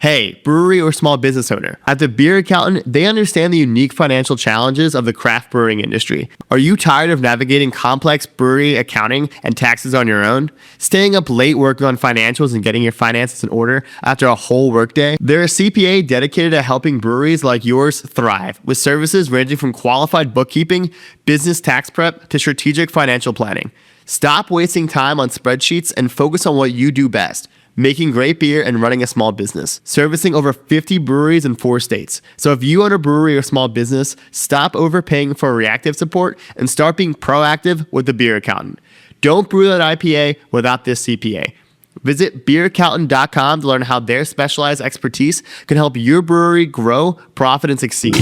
Hey, brewery or small business owner. At the Beer Accountant, they understand the unique financial challenges of the craft brewing industry. Are you tired of navigating complex brewery accounting and taxes on your own? Staying up late working on financials and getting your finances in order after a whole workday? They're a CPA dedicated to helping breweries like yours thrive, with services ranging from qualified bookkeeping, business tax prep, to strategic financial planning. Stop wasting time on spreadsheets and focus on what you do best. Making great beer and running a small business, servicing over 50 breweries in 4 states. So if you own a brewery or small business, stop overpaying for reactive support and start being proactive with the Beer Accountant. Don't brew that IPA without this CPA. Visit beeraccountant.com to learn how their specialized expertise can help your brewery grow, profit, and succeed.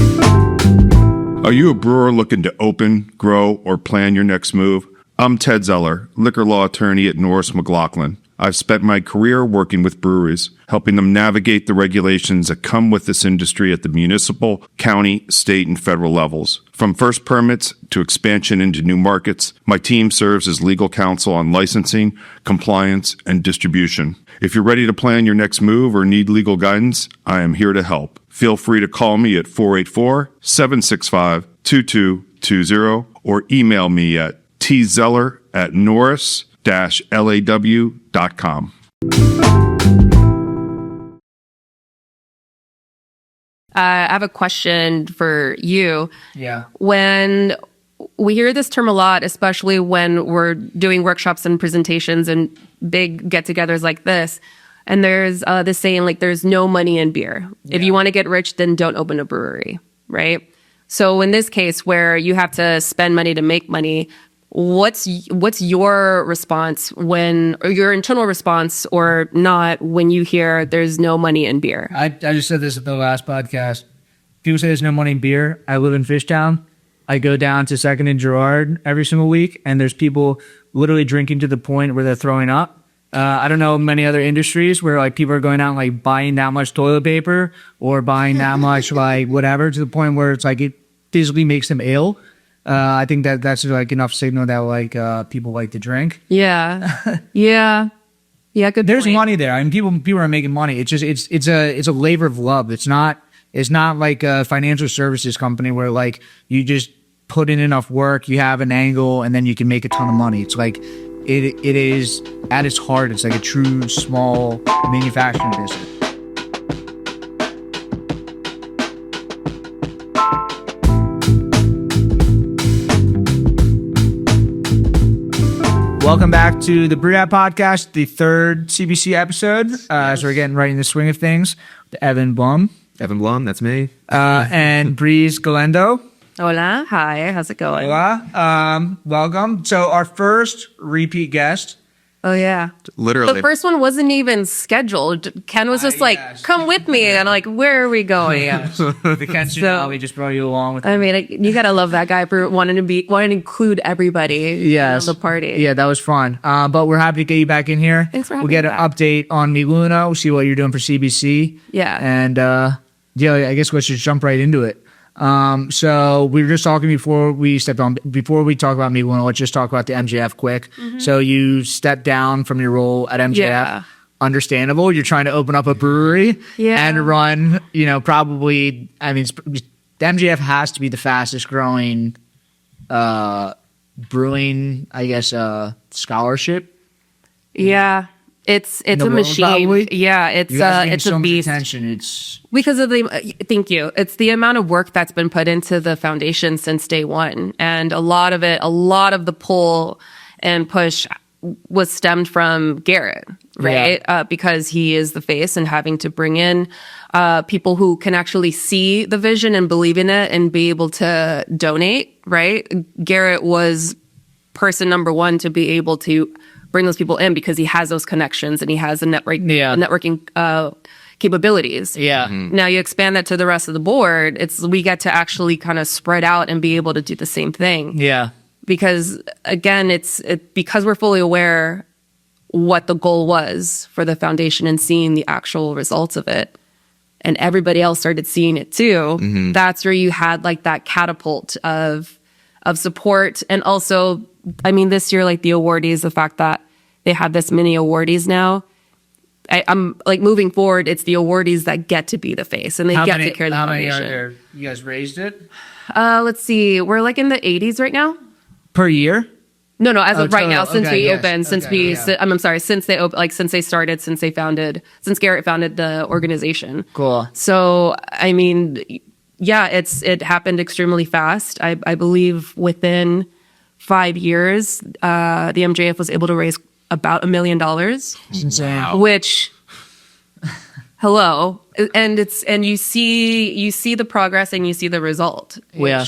Are you a brewer looking to open, grow, or plan your next move? I'm Ted Zeller, liquor law attorney at Norris McLaughlin. I've spent my career working with breweries, helping them navigate the regulations that come with this industry at the municipal, county, state, and federal levels. From first permits to expansion into new markets, my team serves as legal counsel on licensing, compliance, and distribution. If you're ready to plan your next move or need legal guidance, I am here to help. Feel free to call me at 484-765-2220 or email me at tzeller@norris-law.com. I have a question for you. Yeah. When we hear this term a lot, especially when we're doing workshops and presentations and big get-togethers like this, and there's this saying, like, there's no money in beer. If you want to get rich, then don't open a brewery, right? So in this case, where you have to spend money to make money, what's your response or your internal response or not when you hear there's no money in beer? I just said this at the last podcast. People say there's no money in beer. I live in Fishtown. I go down to 2nd and Girard every single week, and there's people literally drinking to the point where they're throwing up. I don't know many other industries where like people are going out and like buying that much toilet paper or buying that much like whatever to the point where it's like it physically makes them ill. I think that's like enough signal that like people like to drink. Yeah. Yeah. Yeah. Good. There's point. money there. I mean, people are making money. It's just it's a labor of love. It's not like a financial services company where like you just put in enough work, you have an angle, and then you can make a ton of money. It's like it is at its heart. It's like a true small manufacturing business. Welcome back to the BrewedAt Podcast, the 3rd CBC episode. So we're getting right in the swing of things. Evan Blum. Evan Blum, that's me. And Breeze Galindo. Hola. Hi. How's it going? Hola. Welcome. So our first repeat guest. Oh, yeah. Literally. The first one wasn't even scheduled. Ken was just like, come with me. And I'm like, where are we going? The Ken Tsunami just brought you along with I mean, you got to love that guy for wanting to include everybody in the party. Yeah, that was fun. But we're happy to get you back in here. Thanks for having We'll get me an back. update on MiLuna. We'll see what you're doing for CBC. Yeah. And yeah, I guess let's just jump right into it. So we were just talking before we talk about MiLuna, let's just talk about the MJF quick. Mm-hmm. So you stepped down from your role at MJF. Yeah. Understandable. You're trying to open up a brewery and run, probably, I mean, the MJF has to be the fastest growing, brewing, I guess, scholarship. Yeah. It's a machine. Probably. Yeah, it's a beast. It's because of thank you. It's the amount of work that's been put into the foundation since day one, and a lot of the pull and push was stemmed from Garrett, right? Yeah. Because he is the face, and having to bring in people who can actually see the vision and believe in it and be able to donate, right? Garrett was person number one to be able to bring those people in because he has those connections and he has networking capabilities. Yeah. Mm-hmm. Now you expand that to the rest of the board. We get to actually kind of spread out and be able to do the same thing. Yeah. Because again, because we're fully aware what the goal was for the foundation and seeing the actual results of it, and everybody else started seeing it too. Mm-hmm. That's where you had like that catapult of support. And also, I mean, this year, like the awardees, the fact that they have this many awardees now, I'm like moving forward, it's the awardees that get to be the face and they get to carry the How many foundation. are there? You guys raised it? Let's see. We're like in the 80s right now. Per year? No, as of right total. now, since Okay, we yes. opened, since Okay, we, yeah. I'm sorry, since they since they started, since Garrett founded the organization. Cool. So, I mean, yeah, it happened extremely fast. I believe within 5 years, the MJF was able to raise about $1 million, It's insane. which, hello. And you see the progress and you see the result. Yeah.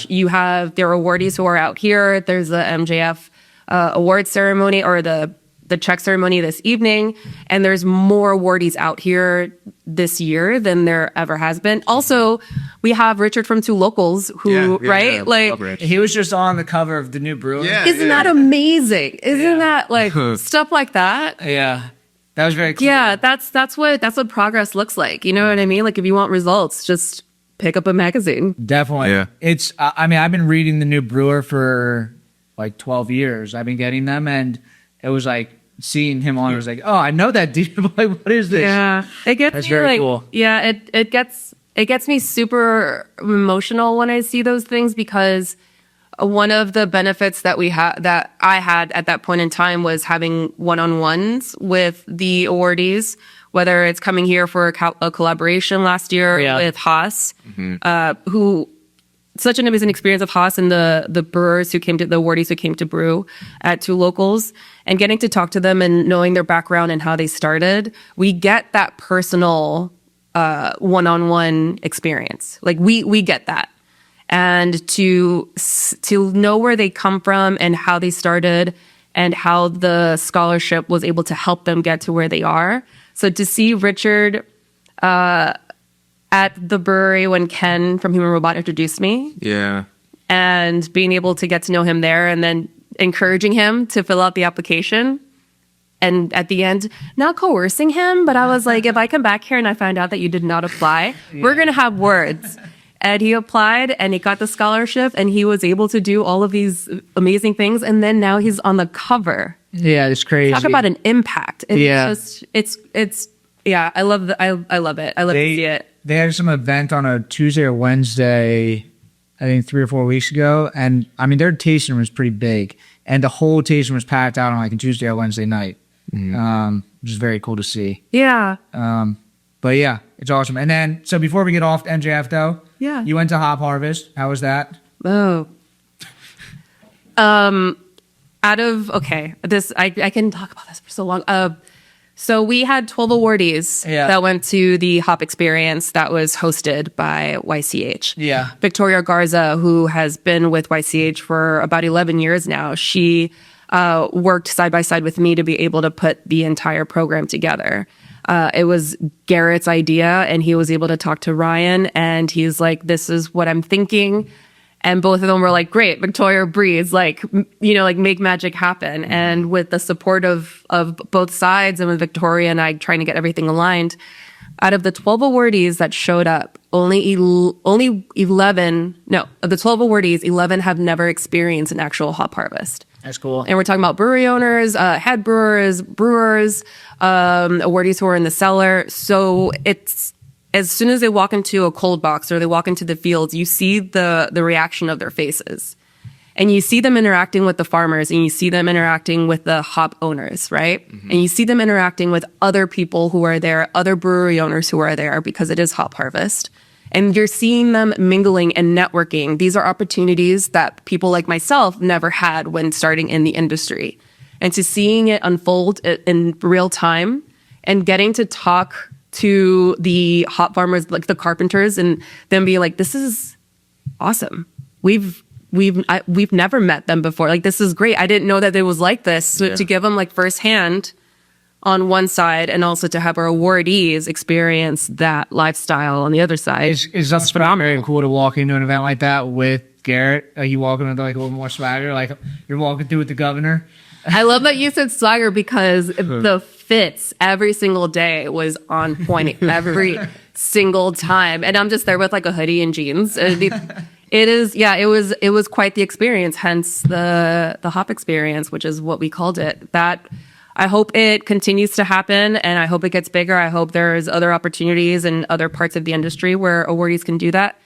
There are awardees who are out here. There's the MJF award ceremony or the check ceremony this evening, and there's more awardees out here this year than there ever has been. Also, we have Richard from Two Locals who, right? Like, Love Rich. He was just on the cover of the new Brewer. isn't that amazing? Isn't that like stuff like that? Yeah. That was very cool. Yeah, that's what progress looks like. You know what I mean? Like if you want results, just pick up a magazine. Definitely. Yeah. It's, I mean, I've been reading the new Brewer for like 12 years. I've been getting them, and it was like seeing him on, it was like, oh, I know that dude. Like, what is this? Yeah, it gets That's me very like, cool. Yeah, it gets me super emotional when I see those things, because one of the benefits that I had at that point in time was having one-on-ones with the awardees, whether it's coming here for a collaboration last year with Haas, who such an amazing experience of Haas and the brewers who came to the awardees who came to brew at Two Locals, and getting to talk to them and knowing their background and how they started. We get that personal one-on-one experience. Like we get that. And to know where they come from and how they started and how the scholarship was able to help them get to where they are. So to see Richard at the brewery when Ken from Human Robot introduced me, and being able to get to know him there, and then encouraging him to fill out the application, and at the end, not coercing him, but I was like, if I come back here and I find out that you did not apply, we're going to have words. And he applied and he got the scholarship and he was able to do all of these amazing things. And then now he's on the cover. Yeah, it's crazy. Talk about an impact. It's Yeah. yeah, I love I love it. I love to see it. They had some event on a Tuesday or Wednesday, I think 3 or 4 weeks ago. And I mean, their tasting room was pretty big. And the whole tasting room was packed out on like a Tuesday or Wednesday night, which is very cool to see. Yeah. But yeah, it's awesome. And then, so before we get off MJF though, Yeah. you went to Hop Harvest. How was that? Oh. This I can talk about this for so long. So we had 12 awardees that went to the Hop Experience that was hosted by YCH. Yeah. Victoria Garza, who has been with YCH for about 11 years now, she worked side by side with me to be able to put the entire program together. It was Garrett's idea, and he was able to talk to Ryan, and he's like, this is what I'm thinking. And both of them were like, great, Victoria, Breeze, like, like make magic happen. And with the support of both sides, and with Victoria and I trying to get everything aligned, out of the 12 awardees that showed up, only 11, of the 12 awardees, 11 have never experienced an actual hop harvest. That's cool. And we're talking about brewery owners, head brewers, awardees who are in the cellar. So it's, as soon as they walk into a cold box or they walk into the fields, you see the reaction of their faces. And you see them interacting with the farmers, and you see them interacting with the hop owners, right? Mm-hmm. And you see them interacting with other people who are there, other brewery owners who are there, because it is hop harvest. And you're seeing them mingling and networking. These are opportunities that people like myself never had when starting in the industry. And to seeing it unfold in real time and getting to talk to the hop farmers, like the carpenters, and them be like, this is awesome. We've never met them before. Like, this is great. I didn't know that it was like this. So to give them like firsthand on one side, and also to have our awardees experience that lifestyle on the other side. It's just phenomenal. Cool to walk into an event like that with Garrett. Like, you walk in with like a little more swagger, like you're walking through with the governor. I love that you said swagger, because the fits every single day was on point every single time. And I'm just there with like a hoodie and jeans. It was quite the experience, hence the hop experience, which is what we called it. That I hope it continues to happen, and I hope it gets bigger. I hope there's other opportunities in other parts of the industry where awardees can do that.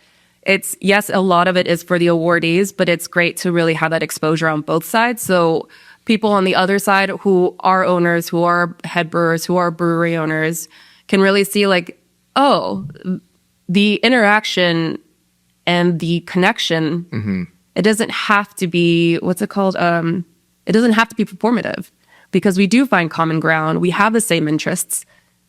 It's, yes, a lot of it is for the awardees, but it's great to really have that exposure on both sides. So people on the other side who are owners, who are head brewers, who are brewery owners can really see like, oh, the interaction and the connection, it doesn't have to be, what's it called? It doesn't have to be performative, because we do find common ground. We have the same interests.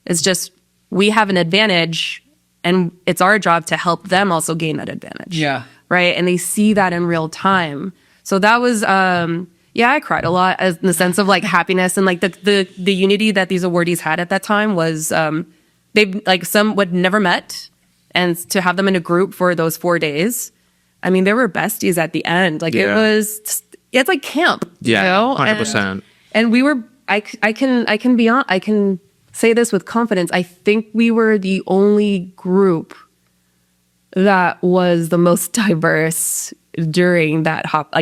It's just we have an advantage, and it's our job to help them also gain that advantage. Yeah. Right. And they see that in real time. So that was, I cried a lot in the sense of like happiness, and like the unity that these awardees had at that time was, they like some would never met, and to have them in a group for those 4 days. I mean, they were besties at the end. Like it's like camp. Yeah. You know? 100%. And we were, I can say this with confidence. I think we were the only group that was the most diverse during that hop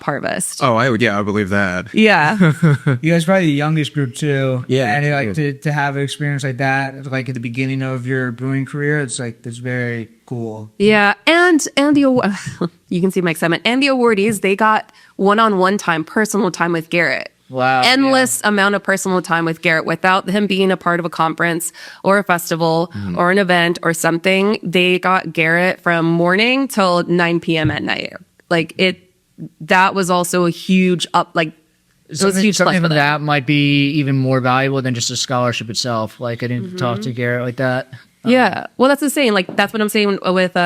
harvest. Oh, I believe that. Yeah. You guys are probably the youngest group too. Yeah. And like to have an experience like that, like at the beginning of your brewing career, it's like, that's very cool. Yeah. And the, you can see my excitement. And the awardees, they got one-on-one time, personal time with Garrett. Wow. Endless amount of personal time with Garrett without him being a part of a conference or a festival or an event or something. They got Garrett from morning till 9 p.m. at night. Like that was also a huge it was a huge plus something for them. that might be even more valuable than just a scholarship itself. Like I didn't talk to Garrett like that. Yeah. Well, that's the saying. Like that's what I'm saying with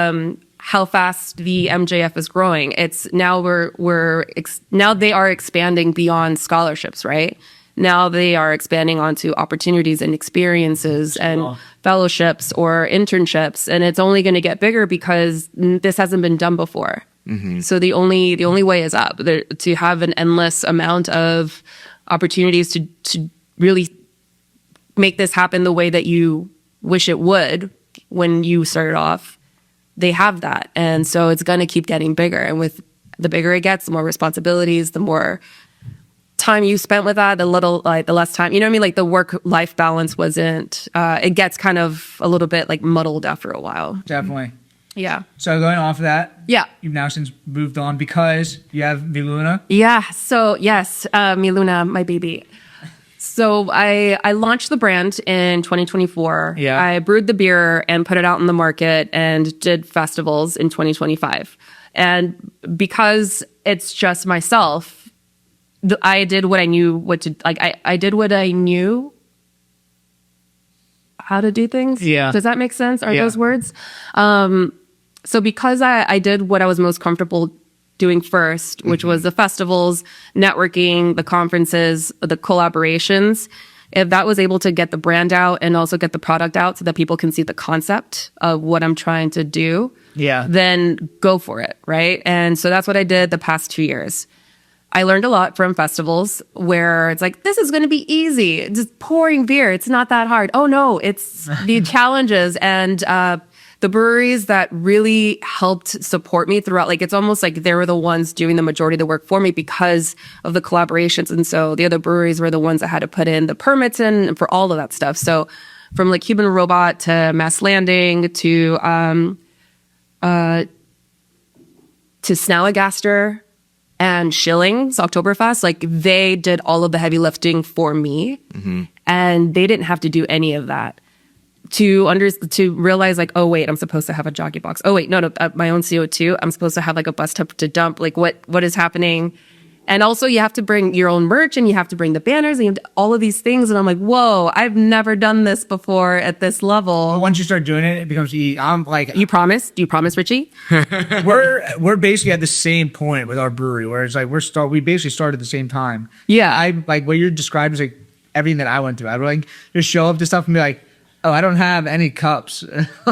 how fast the MJF is growing. It's now now they are expanding beyond scholarships, right? Now they are expanding onto opportunities and experiences and fellowships or internships, and it's only going to get bigger because this hasn't been done before. So the only way is up. To have an endless amount of opportunities to really make this happen the way that you wish it would when you started off. They have that. And so it's going to keep getting bigger. And with the bigger it gets, the more responsibilities, the more time you spent with that, the less time, you know what I mean? Like the work-life balance wasn't, it gets kind of a little bit like muddled after a while. Definitely. Yeah. So going off of that, Yeah. you've now since moved on because you have MiLuna. Yeah. So yes, MiLuna, my baby. So I launched the brand in 2024. Yeah. I brewed the beer and put it out in the market and did festivals in 2025. And because it's just myself, I did what I knew what to, like, I did what I knew how to do things. Yeah. Does that make sense? Are Yeah. those words? So because I did what I was most comfortable doing first, which was the festivals, networking, the conferences, the collaborations, if that was able to get the brand out and also get the product out so that people can see the concept of what I'm trying to do, then go for it, right? And so that's what I did the past 2 years. I learned a lot from festivals where it's like, this is going to be easy. Just pouring beer. It's not that hard. Oh no, it's the challenges and the breweries that really helped support me throughout. Like, it's almost like they were the ones doing the majority of the work for me because of the collaborations. And so the other breweries were the ones that had to put in the permits in and for all of that stuff. So from like Cuban Robot to Mass Landing to Snallegaster and Schilling's Oktoberfest, like they did all of the heavy lifting for me, and they didn't have to do any of that. To realize like, oh wait, I'm supposed to have a jockey box. Oh wait, no, my own CO2. I'm supposed to have like a bus tub to dump. Like what is happening? And also you have to bring your own merch and you have to bring the banners and you have to, all of these things. And I'm like, whoa, I've never done this before at this level. Once you start doing it, it becomes I'm like, You promise? Do you promise, Richie? we're basically at the same point with our brewery where it's like we basically started at the same time. Yeah. I like what you're describing is like everything that I went through. I would like just show up to stuff and be like, oh, I don't have any cups.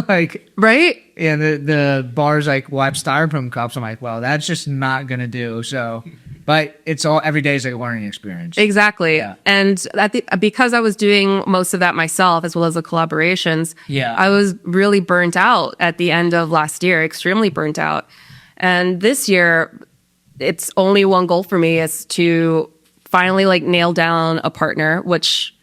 Like, right? and the bar's like, well, I have styrofoam cups. I'm like, well, that's just not gonna do. So, but it's all every day is like a learning experience. Exactly. Yeah. And because I was doing most of that myself as well as the collaborations, I was really burnt out at the end of last year, extremely burnt out. And this year, it's only one goal for me is to finally like nail down a partner, which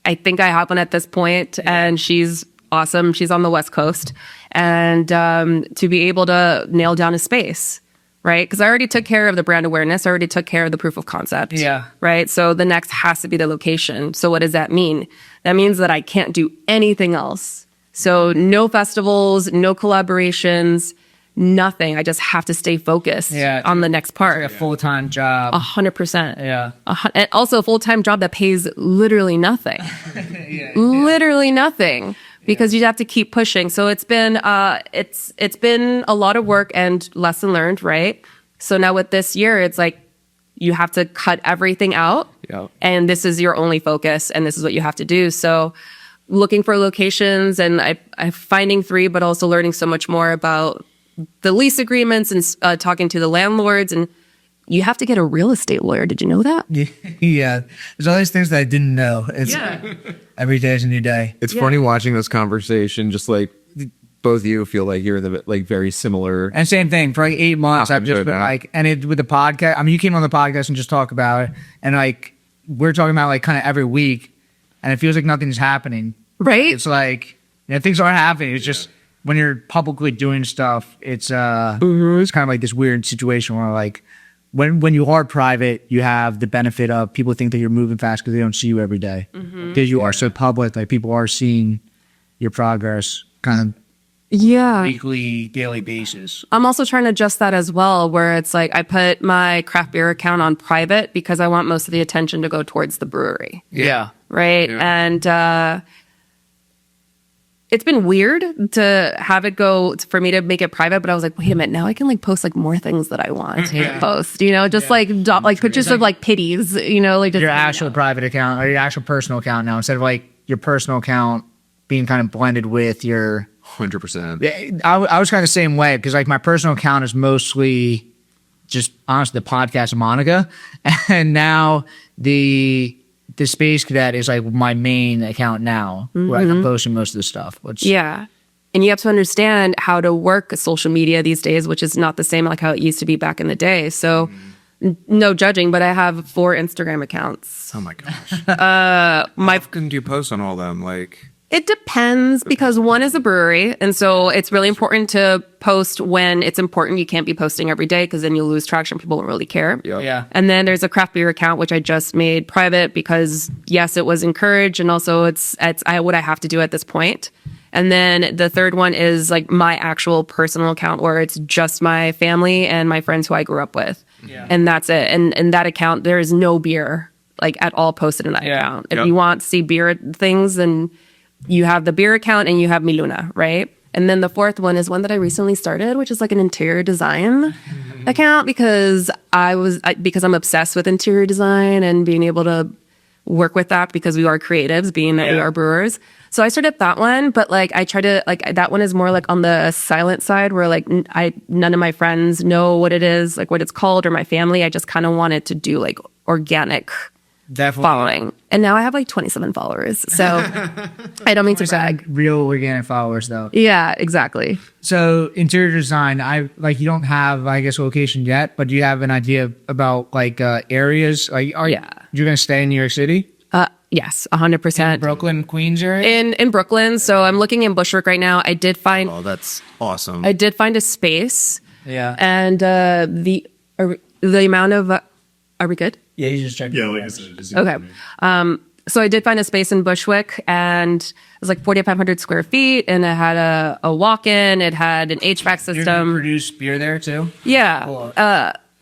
I think I have one at this point, and she's awesome. She's on the West Coast, and to be able to nail down a space, right? Because I already took care of the brand awareness. I already took care of the proof of concept. Yeah. Right. So the next has to be the location. So what does that mean? That means that I can't do anything else. So no festivals, no collaborations, nothing. I just have to stay focused on the next part. Like a full-time job. 100%. Yeah. And also a full-time job that pays literally nothing. Literally nothing. Because you have to keep pushing. So it's been it's been a lot of work and lesson learned, right? So now with this year, it's like you have to cut everything out, and this is your only focus, and this is what you have to do. So looking for locations, and I'm finding 3, but also learning so much more about the lease agreements and talking to the landlords. And you have to get a real estate lawyer. Did you know that? Yeah. There's all these things that I didn't know. It's every day is a new day. It's funny watching this conversation, just like both of you feel like you're in the like very similar. And same thing for like 8 months. I've just been like, and it with the podcast. I mean, you came on the podcast and just talk about it, and like we're talking about like kind of every week, and it feels like nothing's happening. Right? It's like things aren't happening. It's just when you're publicly doing stuff, it's kind of like this weird situation where like when you are private, you have the benefit of people think that you're moving fast because they don't see you every day. Because you are so public, like people are seeing your progress kind of weekly, daily basis. I'm also trying to adjust that as well, where it's like I put my craft beer account on private because I want most of the attention to go towards the brewery. Yeah. Right. Yeah. And it's been weird to have it go for me to make it private, but I was like, wait a minute, now I can like post like more things that I want to post, just like pictures of like pitties, like just your actual private account or your actual personal account now, instead of like your personal account being kind of blended with your 100%. I was kind of the same way, because like my personal account is mostly just honestly the podcast of Monica, and now the Space Cadet is like my main account now, where I'm posting most of the stuff. And you have to understand how to work social media these days, which is not the same like how it used to be back in the day. So no judging, but I have 4 Instagram accounts. Oh my gosh. How can you post on all them? Like, it depends, because one is a brewery, and so it's really important to post when it's important. You can't be posting every day because then you'll lose traction. People don't really care. Yeah. And then there's a craft beer account, which I just made private because yes, it was encouraged, and also it's what I have to do at this point. And then the third one is like my actual personal account, where it's just my family and my friends who I grew up with, and that's it. And in that account, there is no beer like at all posted in that account. If you want to see beer things, then you have the beer account and you have MiLuna, right? And then the fourth one is one that I recently started, which is like an interior design account, because I'm obsessed with interior design and being able to work with that, because we are creatives, being that we are brewers. So I started that one, but like I try to like that one is more like on the silent side, where like none of my friends know what it is, like what it's called, or my family. I just kind of wanted to do like organic following, and now I have like 27 followers. So I don't mean to brag. Real organic followers, though. Yeah, exactly. So interior design, you don't have, I guess, a location yet, but do you have an idea about like areas? Like, are you going to stay in New York City? Yes, 100%. Brooklyn, Queens area? In Brooklyn. So I'm looking in Bushwick right now. I did find. Oh, that's awesome. I did find a space. Yeah. And the amount of. Are we good? Yeah, you just checked. Yeah, like I said. Okay. So I did find a space in Bushwick, and it was like 4,500 square feet, and it had a walk-in. It had an HVAC system. You're going to produce beer there too? Yeah. Cool.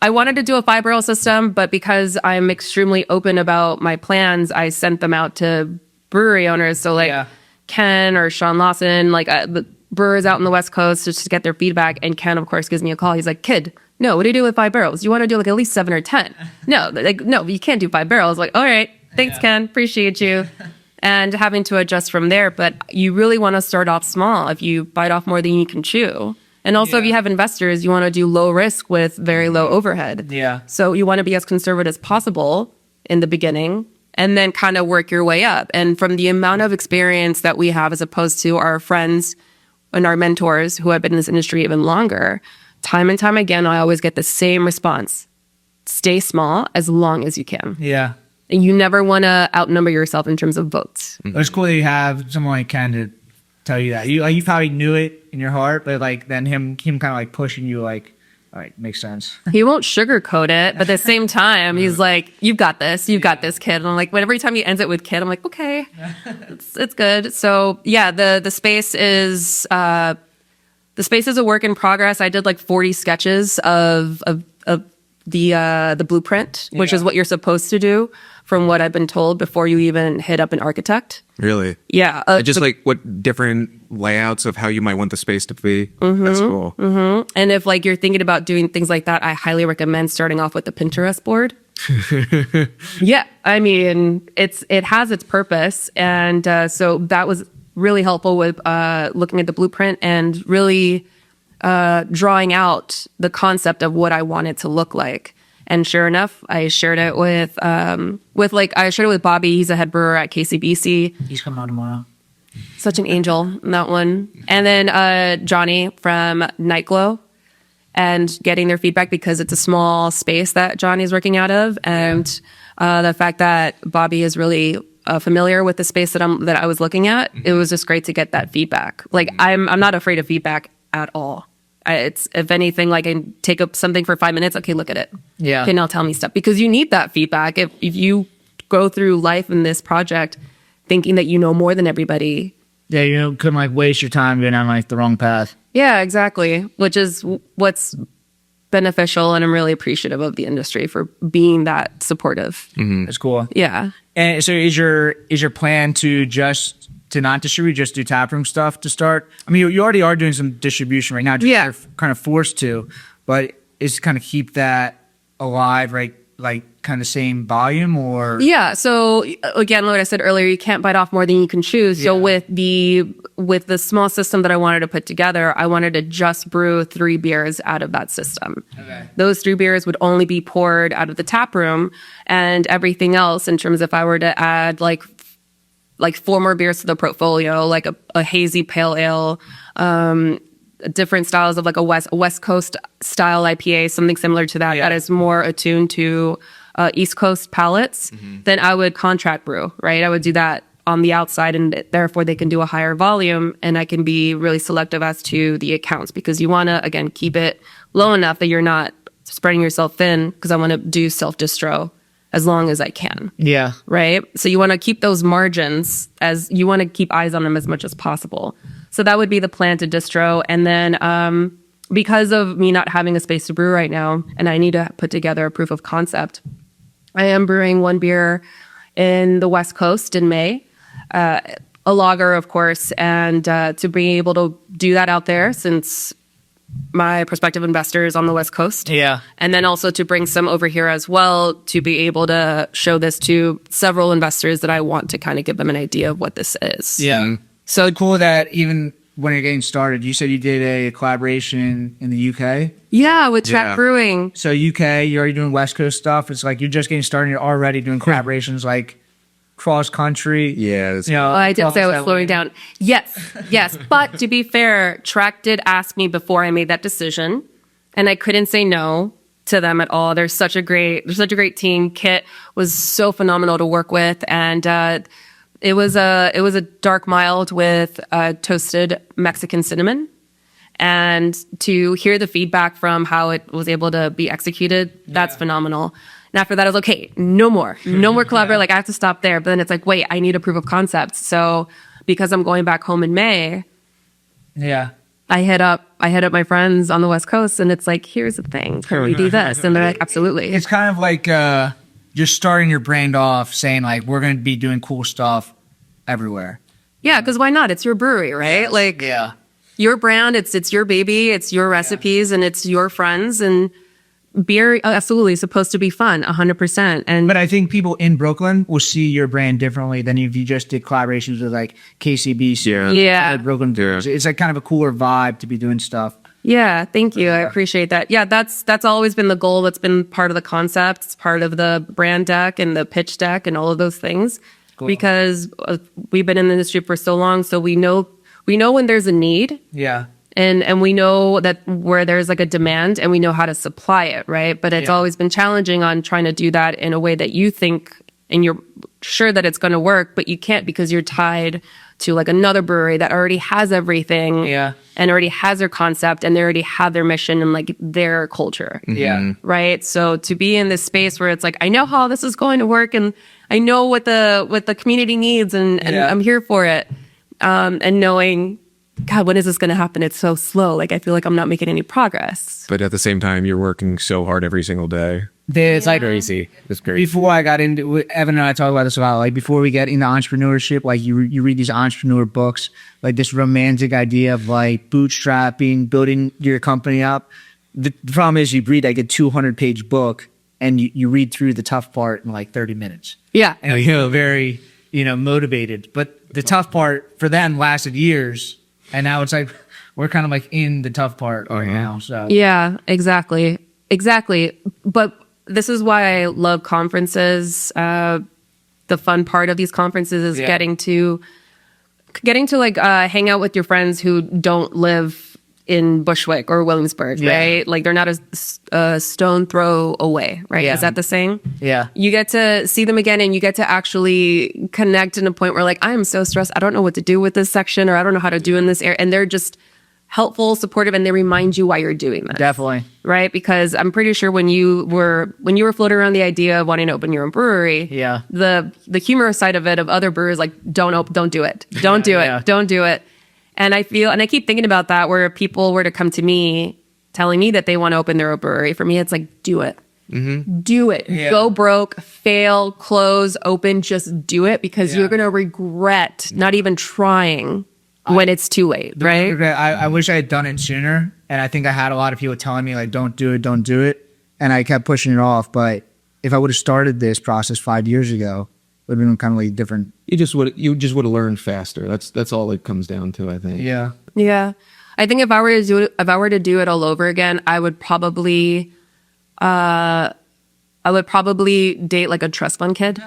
I wanted to do a 5-barrel system, but because I'm extremely open about my plans, I sent them out to brewery owners. So like Ken or Sean Lawson, like the brewers out on the West Coast, just to get their feedback. And Ken, of course, gives me a call. He's like, "Kid, no, what do you do with 5 barrels? You want to do like at least 7 or 10? No, like, no, you can't do 5 barrels." Like, all right, thanks, Ken. Appreciate you. And having to adjust from there. But you really want to start off small. If you bite off more than you can chew. And also, if you have investors, you want to do low risk with very low overhead. Yeah. So you want to be as conservative as possible in the beginning, and then kind of work your way up. And from the amount of experience that we have, as opposed to our friends and our mentors who have been in this industry even longer, time and time again, I always get the same response. stay small as long as you can. Yeah. And you never want to outnumber yourself in terms of votes. It's cool that you have someone like Ken to tell you that. You probably knew it in your heart, but like then him kind of like pushing you like, all right, makes sense. He won't sugarcoat it, but at the same time, he's like, "You've got this. You've got this, kid." And I'm like, every time he ends it with "kid," I'm like, "Okay, it's good." So yeah, the space is a work in progress. I did like 40 sketches of the blueprint, which is what you're supposed to do, from what I've been told, before you even hit up an architect. Really? Yeah, Just like what different layouts of how you might want the space to be. That's cool. And if like you're thinking about doing things like that, I highly recommend starting off with the Pinterest board. Yeah, I mean, it has its purpose, and so that was really helpful with looking at the blueprint and really drawing out the concept of what I want it to look like. And sure enough, I shared it with Bobby. He's a head brewer at KCBC. He's coming on tomorrow. Such an angel, that one. And then Johnny from Nightglow, and getting their feedback, because it's a small space that Johnny's working out of, and the fact that Bobby is really familiar with the space that I was looking at. It was just great to get that feedback. Like I'm not afraid of feedback at all. It's, if anything, like I take up something for 5 minutes. Okay, look at it. Yeah. Okay, now tell me stuff, because you need that feedback. If you go through life in this project thinking that you know more than everybody. Yeah, you couldn't like waste your time going down like the wrong path. Yeah, exactly. Which is what's beneficial, and I'm really appreciative of the industry for being that supportive. That's cool. Yeah. And so is your plan to not distribute, just do taproom stuff to start? I mean, you already are doing some distribution right now. Just Yeah. You're kind of forced to, but is kind of keep that alive, right? Like kind of same volume, or? Yeah. So again, what I said earlier, you can't bite off more than you can chew. So with the small system that I wanted to put together, I wanted to just brew 3 beers out of that system. Okay. Those 3 beers would only be poured out of the tap room, and everything else, in terms, if I were to add like 4 more beers to the portfolio, like a hazy pale ale, different styles of like a West Coast style IPA, something similar to that, that is more attuned to East Coast palates, then I would contract brew, right? I would do that on the outside, and therefore they can do a higher volume, and I can be really selective as to the accounts, because you want to, again, keep it low enough that you're not spreading yourself thin, because I want to do self-distro as long as I can. Yeah. Right? So you want to keep those margins, as you want to keep eyes on them as much as possible. So that would be the plan to distro. And then because of me not having a space to brew right now, and I need to put together a proof of concept, I am brewing 1 beer in the West Coast in May, a lager, of course, and to be able to do that out there, since my prospective investor is on the West Coast. Yeah. And then also to bring some over here as well, to be able to show this to several investors that I want to kind of give them an idea of what this is. Yeah. So cool that even when you're getting started, you said you did a collaboration in the UK. Yeah, with Craft Brewing. So UK, you're already doing West Coast stuff. It's like you're just getting started. You're already doing collaborations like cross country. Yeah. Oh, I did say I was slowing down. Yes. But to be fair, Track did ask me before I made that decision, and I couldn't say no to them at all. They're such a great team. Kit was so phenomenal to work with, and it was a dark mild with toasted Mexican cinnamon. And to hear the feedback from how it was able to be executed, that's phenomenal. And after that, I was like, okay, no more collaborate. Like I have to stop there. But then it's like, wait, I need a proof of concept. So because I'm going back home in May, I hit up my friends on the West Coast, and it's like, here's the thing, can we do this? And they're like, absolutely. It's kind of like you're starting your brand off, saying like, we're going to be doing cool stuff everywhere. Yeah, because why not? It's your brewery, right? Like, your brand, it's your baby, it's your recipes, and it's your friends, and beer absolutely is supposed to be fun, 100%. But I think people in Brooklyn will see your brand differently than if you just did collaborations with like KCBC. Yeah. Brooklyn. Yeah. It's like kind of a cooler vibe to be doing stuff. Yeah, thank you. I appreciate that. Yeah, that's always been the goal. That's been part of the concept. It's part of the brand deck and the pitch deck and all of those things. Cool. Because we've been in the industry for so long, so we know when there's a need. Yeah. And we know that where there's like a demand and we know how to supply it, right? But it's always been challenging on trying to do that in a way that you think and you're sure that it's going to work, but you can't because you're tied to like another brewery that already has everything and already has their concept and they already have their mission and like their culture. Right. So to be in this space where it's like, I know how this is going to work and I know what the community needs and I'm here for it. And knowing, God, when is this going to happen? It's so slow. Like, I feel like I'm not making any progress. But at the same time, you're working so hard every single day. It's like crazy. It's crazy. Before I got into Evan and I talk about this a lot. Like before we get into entrepreneurship, like you read these entrepreneur books, like this romantic idea of like bootstrapping, building your company up. The problem is you read like a 200-page book and you read through the tough part in like 30 minutes. Yeah. And you're very, motivated. But the tough part for them lasted years. And now it's like we're kind of like in the tough part now. So yeah, exactly. But this is why I love conferences. The fun part of these conferences is getting to like hang out with your friends who don't live in Bushwick or Williamsburg, right? Like they're not a stone throw away, right? Yeah. Is that the saying? Yeah. You get to see them again and you get to actually connect in a point where like, I am so stressed. I don't know what to do with this section or I don't know how to do in this area. And they're just helpful, supportive, and they remind you why you're doing this. Definitely. Right? Because I'm pretty sure when you were floating around the idea of wanting to open your own brewery, the humorous side of it of other brewers like, don't do it. Don't do it. Don't do it. And I keep thinking about that where people were to come to me telling me that they want to open their own brewery. For me, it's like, do it. Mm-hmm. Do it. Yeah. Go broke, fail, close, open, just do it because you're going to regret not even trying when it's too late, right? I wish I had done it sooner. And I think I had a lot of people telling me like, don't do it. And I kept pushing it off. But if I would have started this process 5 years ago, it would have been kind of like different. You just would have learned faster. That's all it comes down to, I think. Yeah. I think if I were to do it all over again, I would probably date like a trust fund kid.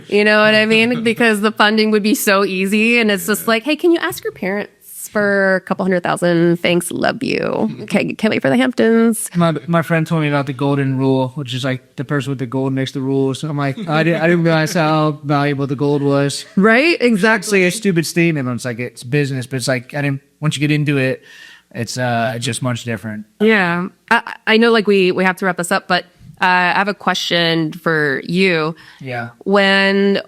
You know what I mean? Because the funding would be so easy and it's just like, hey, can you ask your parents for a couple $100,000? Thanks, love you. Okay, can't wait for the Hamptons. My friend told me about the golden rule, which is like the person with the gold makes the rules. So I'm like, I didn't realize how valuable the gold was. Right? Exactly. It's a stupid statement. It's like it's business, but it's like once you get into it, it's just much different. Yeah. I know like we have to wrap this up, but I have a question for you. Yeah. When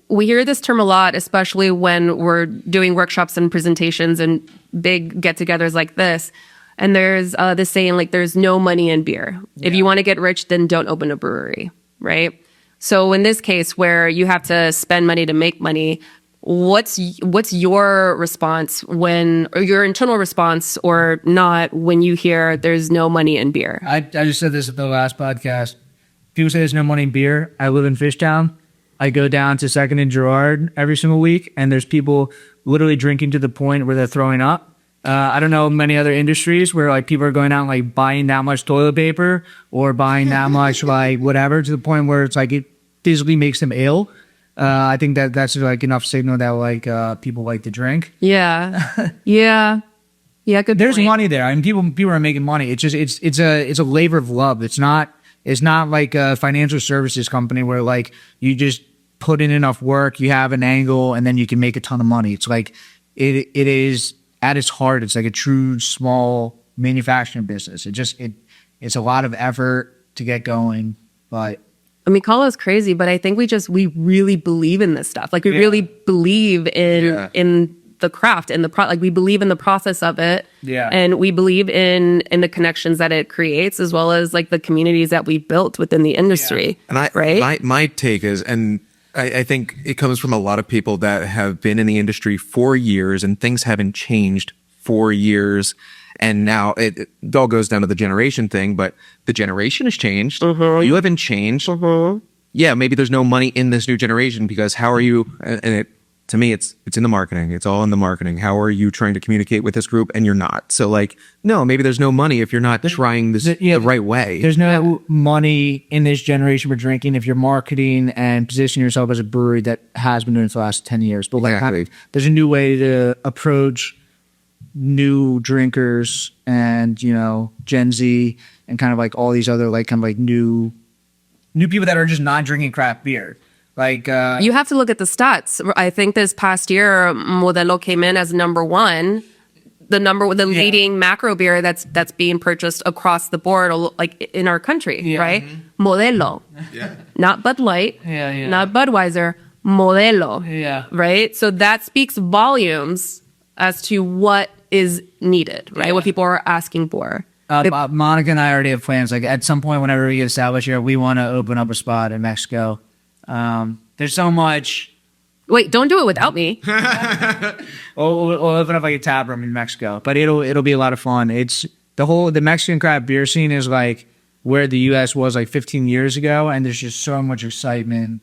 we hear this term a lot, especially when we're doing workshops and presentations and big get-togethers like this, and there's this saying like, there's no money in beer. Yeah. If you want to get rich, then don't open a brewery, right? So in this case where you have to spend money to make money, what's your response or your internal response or not when you hear there's no money in beer? I just said this at the last podcast. People say there's no money in beer. I live in Fishtown. I go down to 2nd and Girard every single week, and there's people literally drinking to the point where they're throwing up. I don't know many other industries where like people are going out and like buying that much toilet paper or buying that much like whatever to the point where it's like it physically makes them ill. I think that's like enough signal that like people like to drink. Yeah. Yeah. Good. There's point. money there. I mean, people are making money. It's just it's a labor of love. It's not like a financial services company where like you just put in enough work, you have an angle, and then you can make a ton of money. It's like it is at its heart. It's like a true small manufacturing business. It's a lot of effort to get going, but. I mean, call us crazy, but I think we really believe in this stuff. Like we really believe in the craft and like we believe in the process of it. Yeah. And we believe in the connections that it creates as well as like the communities that we've built within the industry. Yeah. And my take is, and I think it comes from a lot of people that have been in the industry for years and things haven't changed for years. And now it all goes down to the generation thing, but the generation has changed. Mm-hmm. You haven't changed. Mm-hmm. Yeah, maybe there's no money in this new generation because how are you? And to me, it's in the marketing. It's all in the marketing. How are you trying to communicate with this group? And you're not. So like, no, maybe there's no money if you're not trying this the right way. There's no money in this generation for drinking if you're marketing and positioning yourself as a brewery that has been doing it for the last 10 years. But like, exactly. There's a new way to approach new drinkers and, you know, Gen Z and kind of like all these other like kind of like new people that are just not drinking craft beer. Like You have to look at the stats. I think this past year, Modelo came in as number one, the leading macro beer that's being purchased across the board, like in our country, right? Modelo, not Bud Light, not Budweiser, Modelo, right? So that speaks volumes as to what is needed, right? What people are asking for. Monica and I already have plans. Like at some point, whenever we get established here, we want to open up a spot in Mexico. There's so much. Wait, don't do it without me. We'll open up like a tap room in Mexico, but it'll be a lot of fun. It's the Mexican craft beer scene is like where the U.S. was like 15 years ago, and there's just so much excitement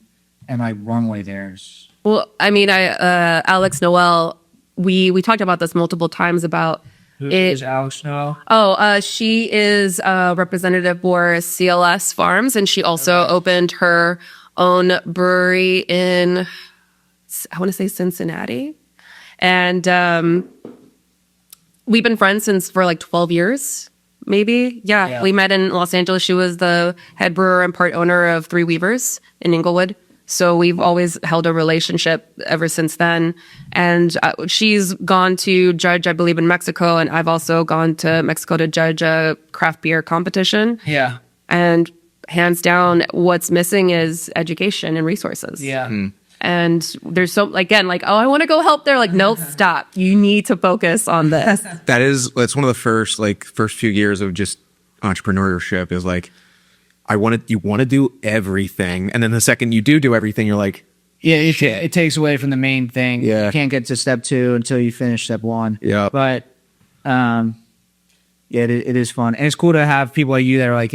and like runway there. Well, I mean, Alex Noel, we talked about this multiple times about Who is Alex Noel? Oh, she is a representative for CLS Farms, and she also opened her own brewery in, I want to say Cincinnati. And we've been friends for like 12 years, maybe. Yeah, we met in Los Angeles. She was the head brewer and part owner of Three Weavers in Inglewood. So we've always held a relationship ever since then. And she's gone to judge, I believe, in Mexico. And I've also gone to Mexico to judge a craft beer competition. Yeah. And hands down, what's missing is education and resources. Yeah. And there's again, like, oh, I want to go help there. Like, no, stop. You need to focus on this. That's one of the first few years of just entrepreneurship is like, you want to do everything. And then the second you do everything, you're like, yeah, it takes away from the main thing. Yeah. You can't get to step 2 until you finish step 1. Yeah. But, it is fun. And it's cool to have people like you that are like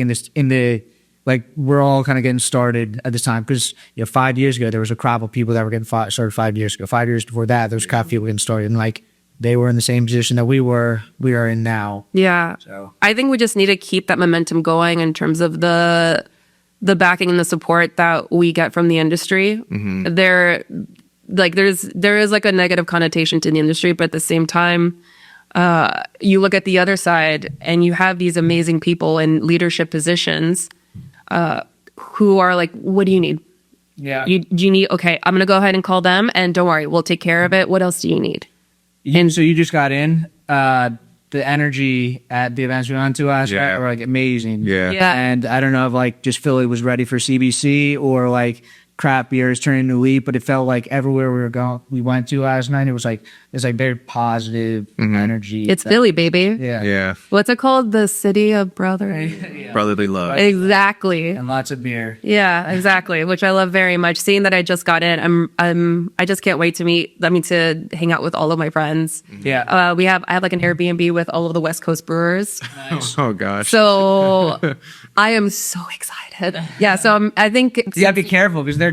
like we're all kind of getting started at this time. Because, 5 years ago, there was a crop of people that were getting started 5 years ago. 5 years before that, there was craft people getting started. And like, they were in the same position that we are in now. Yeah. So I think we just need to keep that momentum going in terms of the backing and the support that we get from the industry. Mm-hmm. There is like a negative connotation to the industry, but at the same time, you look at the other side and you have these amazing people in leadership positions who are like, what do you need? yeah. You need, okay, I'm going to go ahead and call them and don't worry, we'll take care of it. What else do you need? And so you just got in. The energy at the events we went to last night were like amazing. Yeah. Yeah. And I don't know if like just Philly was ready for CBC or like craft beer is turning into elite, but it felt like everywhere we went to last night, it was like very positive energy. It's Philly, baby. Yeah. yeah, What's it called? The city of brothers. brotherly love. Exactly. And lots of beer. Yeah, exactly. Which I love very much. Seeing that I just got in, I just can't wait to hang out with all of my friends. Yeah. I have like an Airbnb with all of the West Coast brewers. Oh gosh. So I am so excited. Yeah. So I think You gotta be careful because the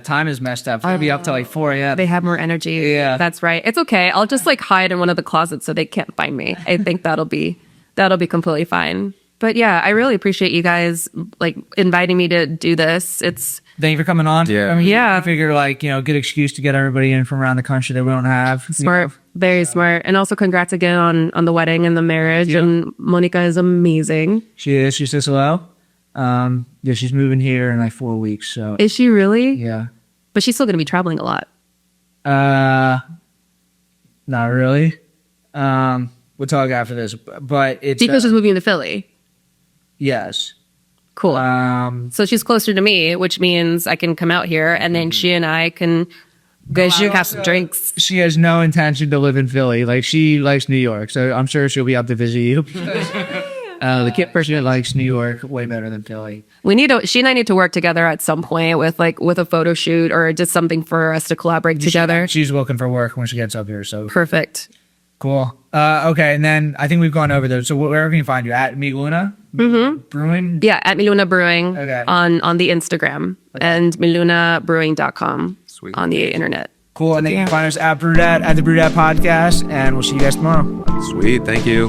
time is messed up. It's gonna be up till like 4 a.m. they have more energy. Yeah. That's right. It's okay. I'll just like hide in one of the closets so they can't find me. I think that'll be completely fine. But yeah, I really appreciate you guys like inviting me to do this. It's Thank you for coming on. Yeah. I mean, Yeah. I figure like, good excuse to get everybody in from around the country that we don't have. smart, very smart. And also congrats again on the wedding and the marriage. And Monica is amazing. She is. She says hello. She's moving here in like 4 weeks. So Is she really? yeah. But she's still going to be traveling a lot. Not really. We'll talk after this, but it's Chico's just moving to Philly. yes. Cool. So she's closer to me, which means I can come out here and then she and I can go have some drinks. She has no intention to live in Philly. Like she likes New York, so I'm sure she'll be up to visit you. The person that likes New York way better than Philly. She and I need to work together at some point with a photo shoot or just something for us to collaborate together. She's looking for work when she gets up here, so Perfect. cool. Okay, and then I think we've gone over those. So where can you find you? At MiLuna Brewing? Yeah, at MiLuna Brewing Okay. on the Instagram and MiLunaBrewing.com Sweet. on the internet. Cool. And then you can find us at BrewedAt, at the BrewedAt Podcast, and we'll see you guys tomorrow. Sweet. Thank you.